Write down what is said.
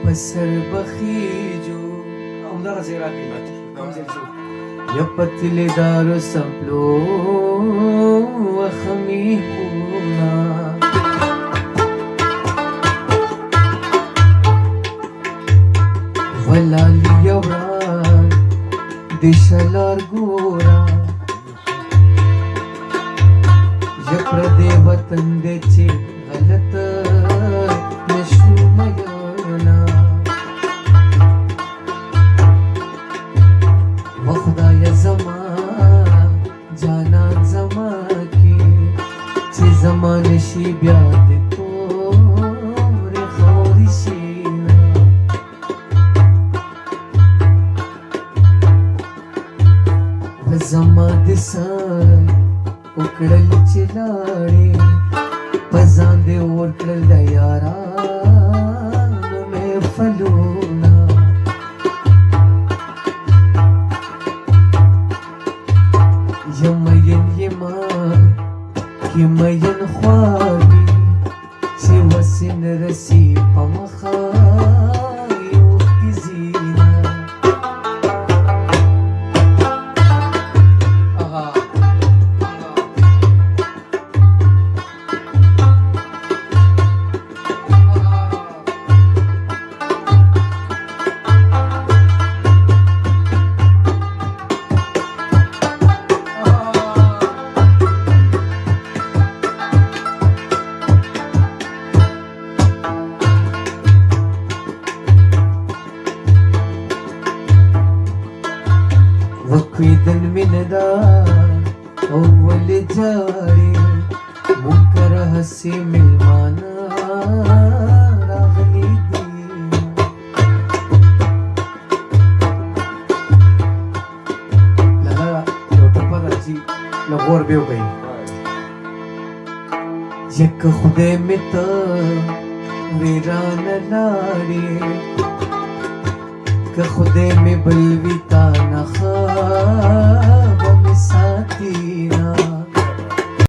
پسر بخیجو همدغه ځای راکړي کوم ځای چې یا پتلی دارو سپلو وخمی خونا ولالی یوران دشلار گورا یا پردی وطن دے چی غلط نشو میانا وخدای زمان جانان زمان کی چی زمان شی بیاد تور خوری شینا زمان دسان اکڑل چلاڑی پزان دے اورکڑل دا یارانو میں فلونا یمین یمان یمین خواهی چی وسن رسی پمخای اوکی زینا وکویدن مندا اول جاڑی منکر حسی ملمانا راغلی دی لگا یوٹا پر راجی لغور بیو گئی یک خودے متا ویران لاری که خودے میں بلوی تا نخواب میں ساتینا